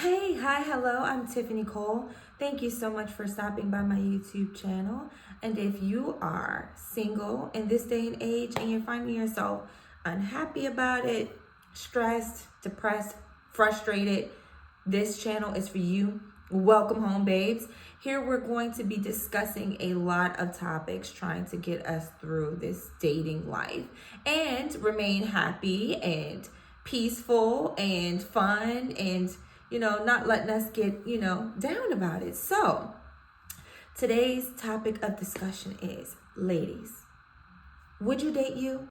Hey, hi, hello, I'm Tiffany Cole. Thank you so much for stopping by my YouTube channel. And if you are single in this day and age and you're finding yourself unhappy about it, stressed, depressed, frustrated, this channel is for you. Welcome home, babes. Here we're going to be discussing a lot of topics trying to get us through this dating life and remain happy and peaceful and fun and not letting us get, down about it. So today's topic of discussion is, ladies, would you date you?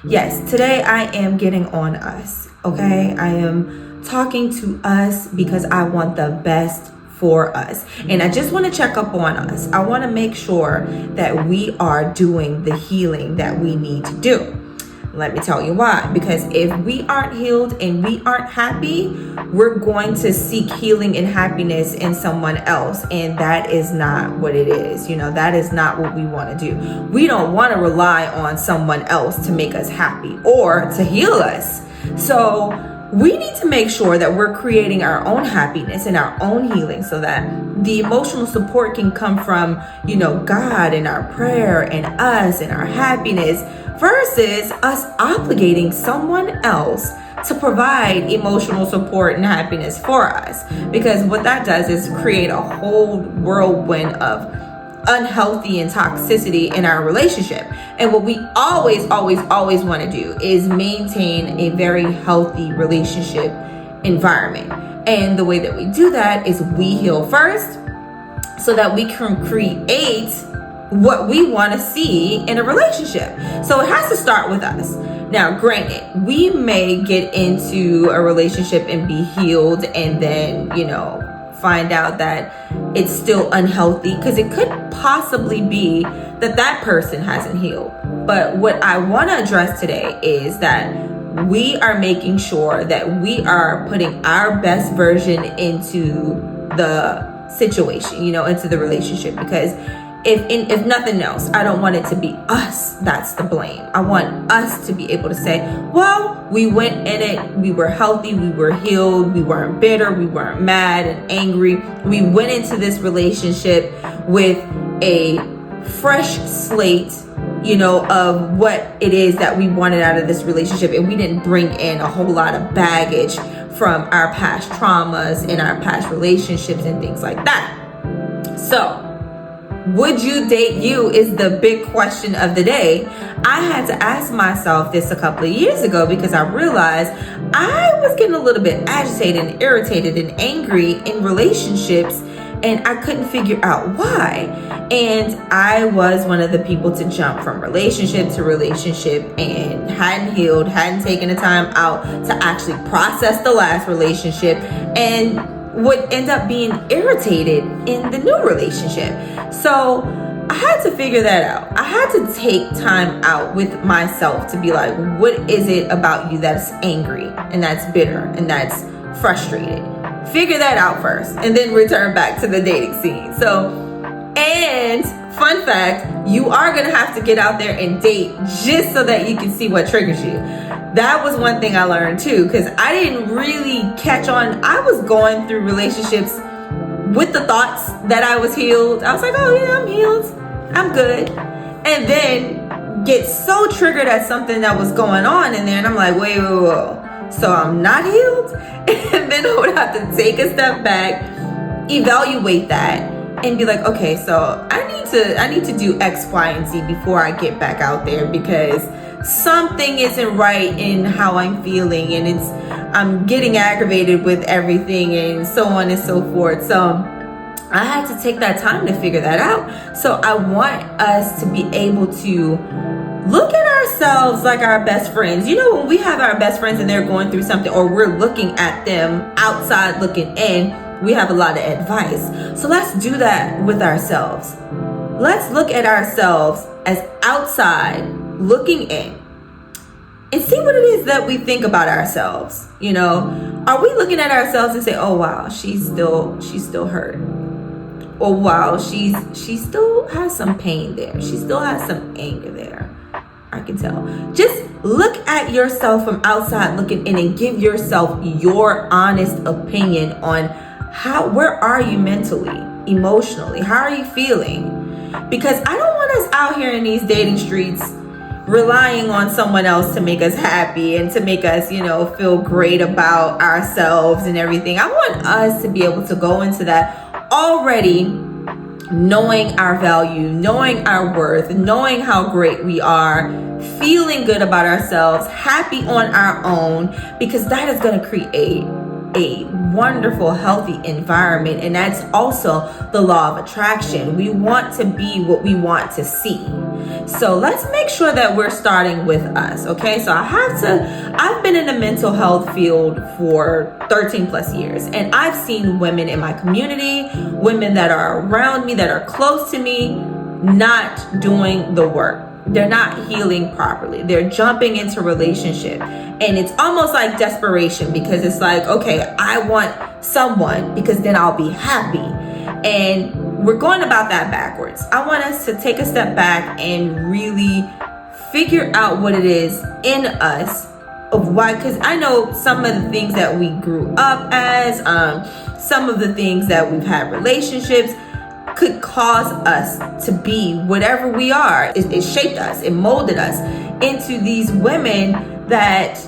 Yes, today I am getting on us, okay? I am talking to us because I want the best for us. And I just want to check up on us. I want to make sure that we are doing the healing that we need to do. Let me tell you why. Because if we aren't healed and we aren't happy, we're going to seek healing and happiness in someone else. And that is not what it is. That is not what we want to do. We don't want to rely on someone else to make us happy or to heal us. So we need to make sure that we're creating our own happiness and our own healing so that the emotional support can come from, God and our prayer and us and our happiness versus us obligating someone else to provide emotional support and happiness for us. Because what that does is create a whole whirlwind of unhealthy and toxicity in our relationship. And what we always want to do is maintain a very healthy relationship environment. And the way that we do that is we heal first so that we can create what we want to see in a relationship. So it has to start with us. Now, granted, we may get into a relationship and be healed and then, find out that it's still unhealthy, because it could possibly be that person hasn't healed. But what I want to address today is that we are making sure that we are putting our best version into the situation, into the relationship. Because if nothing else, I don't want it to be us that's the blame. I want us to be able to say, well, we went in it, we were healthy, we were healed, we weren't bitter, we weren't mad and angry. We went into this relationship with a fresh slate, of what it is that we wanted out of this relationship. And we didn't bring in a whole lot of baggage from our past traumas and our past relationships and things like that. So, would you date you is the big question of the day. I had to ask myself this a couple of years ago because I realized I was getting a little bit agitated and irritated and angry in relationships, and I couldn't figure out why. And I was one of the people to jump from relationship to relationship and hadn't healed, hadn't taken the time out to actually process the last relationship, and would end up being irritated in the new relationship. So I had to figure that out. I had to take time out with myself to be like, what is it about you that's angry and that's bitter and that's frustrated? Figure that out first and then return back to the dating scene. And fun fact, you are going to have to get out there and date just so that you can see what triggers you. That was one thing I learned too, because I didn't really catch on. I was going through relationships with the thoughts that I was healed. I was like, oh yeah, I'm healed, I'm good. And then get so triggered at something that was going on in there, and I'm like, wait. So I'm not healed? And then I would have to take a step back, evaluate that, and be like, okay, so I need to do X, Y, and Z before I get back out there, because something isn't right in how I'm feeling, and I'm getting aggravated with everything and so on and so forth. So I had to take that time to figure that out. So I want us to be able to look at ourselves like our best friends. When we have our best friends and they're going through something, or we're looking at them outside looking in, we have a lot of advice. So let's do that with ourselves. Let's look at ourselves as outside looking in and see what it is that we think about ourselves. Are we looking at ourselves and say, oh wow, she's still hurt? a while, she still has some pain there. She still has some anger there. I can tell. Just look at yourself from outside looking in and give yourself your honest opinion on where are you mentally, emotionally? How are you feeling? Because I don't want us out here in these dating streets relying on someone else to make us happy and to make us, feel great about ourselves and everything. I want us to be able to go into that already knowing our value, knowing our worth, knowing how great we are, feeling good about ourselves, happy on our own, because that is going to create a wonderful, healthy environment. And that's also the law of attraction. We want to be what we want to see. So let's make sure that we're starting with us. Okay. So I've been in the mental health field for 13 plus years, and I've seen women in my community, women that are around me, that are close to me, not doing the work. They're not healing properly. They're jumping into relationship, and it's almost like desperation, because it's like, okay, I want someone because then I'll be happy. And we're going about that backwards. I want us to take a step back and really figure out what it is in us of why, because I know some of the things that we grew up as, some of the things that we've had relationships could cause us to be whatever we are. It shaped us, it molded us into these women that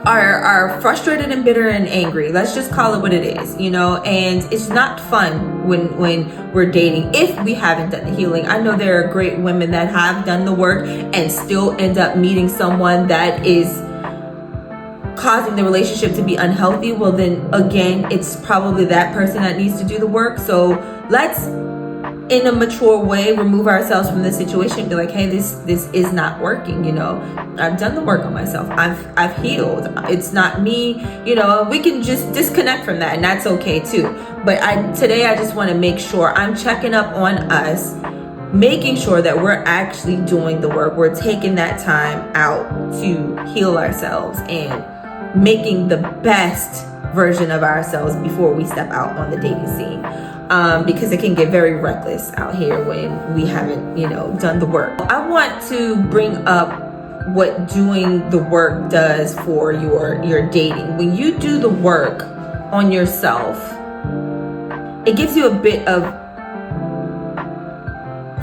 are frustrated and bitter and angry. Let's just call it what it is, and it's not fun when we're dating if we haven't done the healing. I know there are great women that have done the work and still end up meeting someone that is causing the relationship to be unhealthy. Well, then again, it's probably that person that needs to do the work. So let's, in a mature way, remove ourselves from the situation and be like, hey, this is not working. I've done the work on myself. I've healed. It's not me. We can just disconnect from that, and that's okay too. But today I just want to make sure I'm checking up on us, making sure that we're actually doing the work. We're taking that time out to heal ourselves and making the best version of ourselves before we step out on the dating scene. Because it can get very reckless out here when we haven't, done the work. I want to bring up what doing the work does for your dating. When you do the work on yourself, it gives you a bit of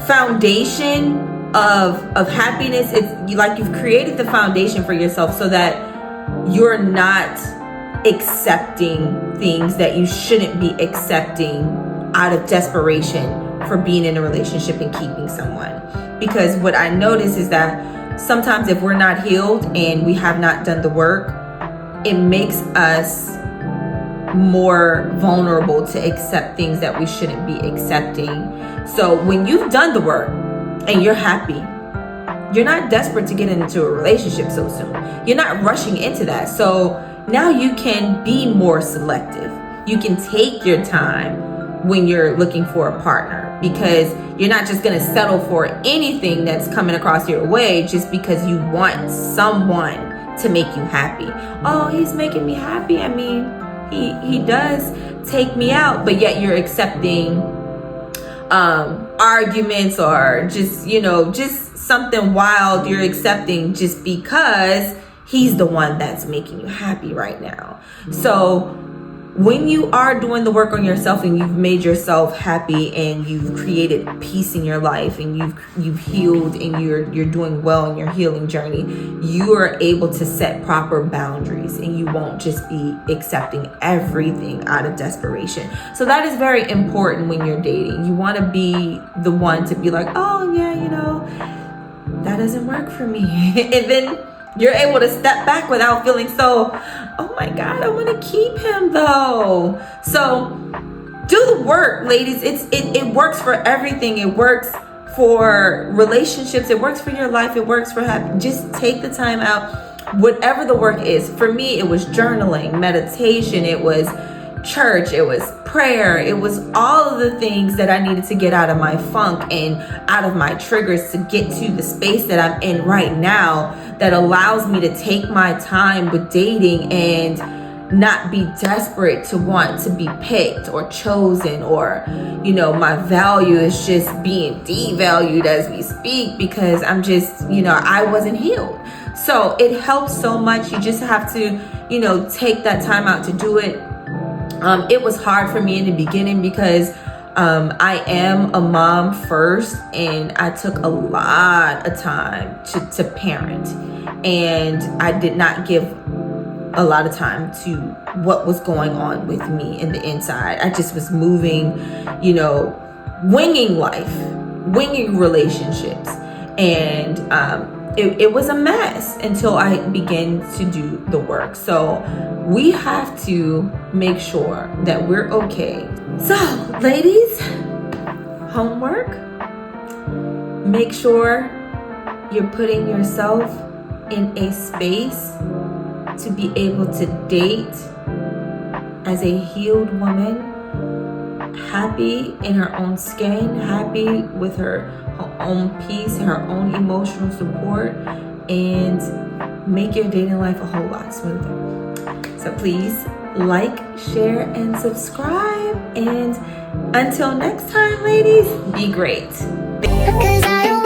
foundation of happiness. It's like you've created the foundation for yourself so that you're not accepting things that you shouldn't be accepting out of desperation for being in a relationship and keeping someone. Because what I notice is that sometimes if we're not healed and we have not done the work, it makes us more vulnerable to accept things that we shouldn't be accepting. So when you've done the work and you're happy, you're not desperate to get into a relationship so soon. You're not rushing into that. So now you can be more selective. You can take your time when you're looking for a partner, because you're not just going to settle for anything that's coming across your way just because you want someone to make you happy. Oh, he's making me happy. I mean, he does take me out, but yet you're accepting arguments or just something wild you're accepting just because he's the one that's making you happy right now. So when you are doing the work on yourself and you've made yourself happy and you've created peace in your life and you've healed and you're doing well in your healing journey, you are able to set proper boundaries and you won't just be accepting everything out of desperation. So that is very important when you're dating. You want to be the one to be like, oh yeah, that doesn't work for me. And then you're able to step back without feeling so, oh my God, I want to keep him though. So do the work, ladies. It works for everything. It works for relationships. It works for your life. It works for happy. Just take the time out, whatever the work is. For me, it was journaling, meditation. It was church. It was prayer. It was all of the things that I needed to get out of my funk and out of my triggers to get to the space that I'm in right now that allows me to take my time with dating and not be desperate to want to be picked or chosen, or, you know, my value is just being devalued as we speak because I'm just, you know, I wasn't healed. So it helps so much. You just have to, you know, take that time out to do it. It was hard for me in the beginning because I am a mom first, and I took a lot of time to parent, and I did not give a lot of time to what was going on with me in the inside. I just was moving, you know, winging life, winging relationships, and it was a mess until I began to do the work. So we have to make sure that we're okay. So, ladies, homework. Make sure you're putting yourself in a space to be able to date as a healed woman, happy in her own skin, happy with her own peace, her own emotional support, and make your dating life a whole lot smoother. So please like, share, and subscribe. And until next time, ladies, be great. Because I don't